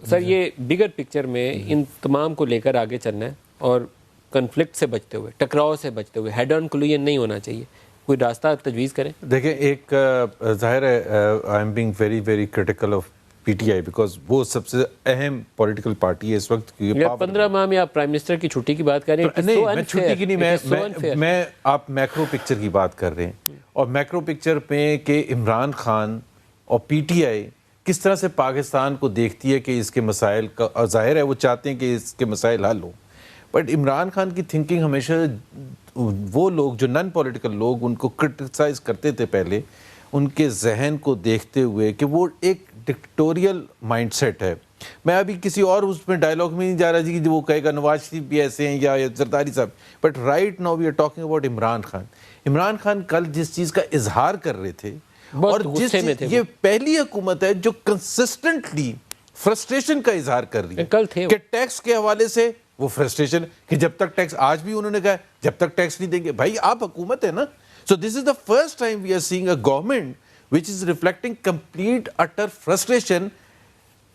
سر یہ bigger picture میں ان تمام کو لے کر آگے چلنا ہے اور کنفلکٹ سے بچتے ہوئے، ٹکراؤ سے بچتے ہوئے، ہیڈ آن کلوژن نہیں ہونا چاہیے. کوئی راستہ تجویز کریں؟ دیکھیں، ایک ظاہر ہے I am being very very critical of P T I because وہ سب سے اہم پولیٹیکل پارٹی ہے اس وقت. 15 ماہ میں آپ پرائم منسٹر کی چھٹی کی بات کر رہے ہیں. نہیں، میں چھٹی کی نہیں، میں آپ میکرو پکچر کی بات کر رہے ہیں، اور میکرو پکچر پہ کہ عمران خان اور پی ٹی آئی کس طرح سے پاکستان کو دیکھتی ہے کہ اس کے مسائل کا، اور ظاہر ہے وہ چاہتے ہیں کہ اس کے مسائل حل ہوں، بٹ عمران خان کی تھنکنگ ہمیشہ وہ لوگ جو نان پولیٹیکل لوگ ان کو کرٹیسائز کرتے تھے پہلے، ان کے ذہن کو دیکھتے ہوئے کہ وہ ایک ڈکٹیٹوریل مائنڈ سیٹ ہے. میں ابھی کسی اور اس میں ڈائلاگ میں نہیں جا رہا جی کہ وہ کہے گا نواز شریف بھی ایسے ہیں یا زرداری صاحب، but right now we are talking about Imran Khan. Imran Khan کل جس چیز کا اظہار کر رہے تھے، اور جس یہ پہلی حکومت ہے جو کنسسٹنٹلی فرسٹریشن کا اظہار کر رہی ہے کہ ٹیکس کے حوالے سے وہ فرسٹریشن کہ جب تک ٹیکس، آج بھی انہوں نے کہا جب تک ٹیکس نہیں دیں گے. بھائی آپ حکومت ہے نا. So this is the first time we are seeing a government which is reflecting complete utter frustration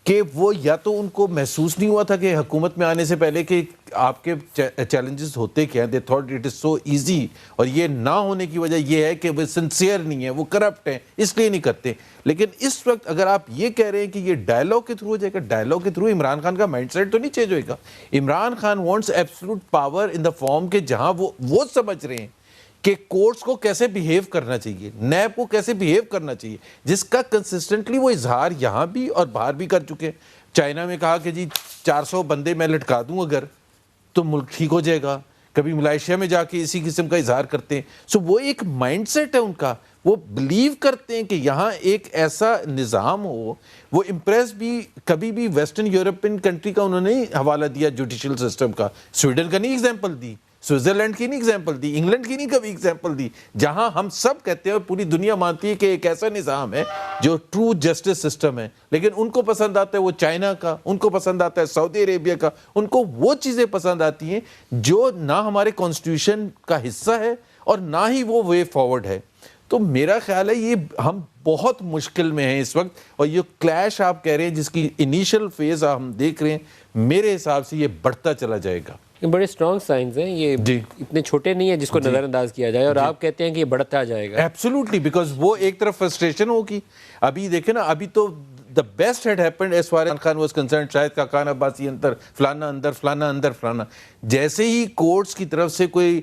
کہ وہ یا تو ان کو محسوس نہیں ہوا تھا کہ حکومت میں آنے سے پہلے کہ آپ کے چیلنجز ہوتے کیا ہیں. they thought it is so easy، اور یہ نہ ہونے کی وجہ یہ ہے کہ وہ سنسیئر نہیں ہے، وہ کرپٹ ہیں، اس لیے نہیں کرتے. لیکن اس وقت اگر آپ یہ کہہ رہے ہیں کہ یہ ڈائلاگ کے تھرو ہو جائے گا، ڈائلاگ کے تھرو عمران خان کا مائنڈ سیٹ تو نہیں چینج ہوئے گا. Imran Khan wants absolute power in the form کہ جہاں وہ سمجھ رہے ہیں کہ کورٹس کو کیسے بیہیو کرنا چاہیے، نیب کو کیسے بیہیو کرنا چاہیے، جس کا کنسسٹنٹلی وہ اظہار یہاں بھی اور باہر بھی کر چکے ہیں. چائنا میں کہا کہ جی 400 بندے میں لٹکا دوں اگر تو ملک ٹھیک ہو جائے گا. کبھی ملائیشیا میں جا کے اسی قسم کا اظہار کرتے ہیں. سو وہ ایک مائنڈ سیٹ ہے ان کا، وہ بلیو کرتے ہیں کہ یہاں ایک ایسا نظام ہو. وہ امپریس بھی کبھی بھی ویسٹرن یورپین کنٹری کا انہوں نے حوالہ دیا جوڈیشل سسٹم کا، سویڈن کا نہیں ایگزامپل دی، سوئٹزرلینڈ کی نہیں ایگزامپل دی، انگلینڈ کی نہیں کبھی ایگزامپل دی، جہاں ہم سب کہتے ہیں اور پوری دنیا مانتی ہے کہ ایک ایسا نظام ہے جو ٹرو جسٹس سسٹم ہے. لیکن ان کو پسند آتا ہے وہ چائنا کا، ان کو پسند آتا ہے سعودی عربیہ کا، ان کو وہ چیزیں پسند آتی ہیں جو نہ ہمارے کانسٹیٹیوشن کا حصہ ہے اور نہ ہی وہ وے فارورڈ ہے. تو میرا خیال ہے یہ ہم بہت مشکل میں ہیں اس وقت، اور یہ کلیش آپ کہہ رہے ہیں جس کی انیشل فیز ہم دیکھ رہے ہیں، میرے حساب سے یہ بڑھتا چلا جائے گا. یہ بڑے اسٹرانگ سائنز ہیں، یہ اتنے چھوٹے نہیں ہیں جس کو نظر انداز کیا جائے، اور آپ کہتے ہیں کہ یہ بڑھتا جائے گا. ایبسولوٹلی، بیکاز وہ ایک طرف فرسٹریشن ہوگی. ابھی دیکھیں نا، ابھی تو the best had happened as far as Khan was concerned، شاہد کا خان عباسی اندر، فلانا اندر. جیسے ہی کورٹس کی طرف سے کوئی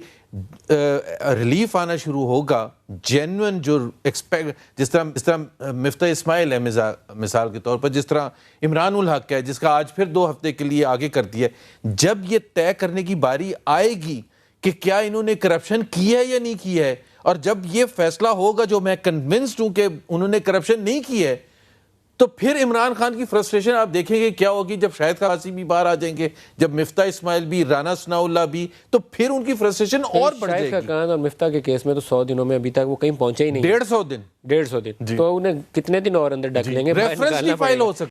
ریلیف آنا شروع ہوگا، جینوئن جو ایکسپیکٹ، جس طرح مفتاح اسماعیل ہے مثال کے طور پر، جس طرح عمران الحق ہے جس کا آج پھر 2 ہفتے کے لیے آگے کر دیا، جب یہ طے کرنے کی باری آئے گی کہ کیا انہوں نے کرپشن کی ہے یا نہیں کی ہے، اور جب یہ فیصلہ ہوگا جو میں کنونسڈ ہوں کہ انہوں نے کرپشن نہیں کی ہے، تو پھر عمران خان کی فرسٹریشن آپ دیکھیں گے کیا ہوگی. جب شاہد خاصی بھی باہر آ جائیں گے، جب مفتاح اسماعیل بھی، رانا ثناء اللہ بھی، تو پھر ان کی فرسٹریشن اور بڑھ جائے گی. شاہد خاقان اور مفتاح کے کیس میں تو 100 دنوں میں ابھی تک وہ کہیں پہنچے ہی نہیں. 150 دن تو انہیں کتنے دن اور اندر ڈک لیں گے؟ ریفرنس نہیں فائل ہو سکتا.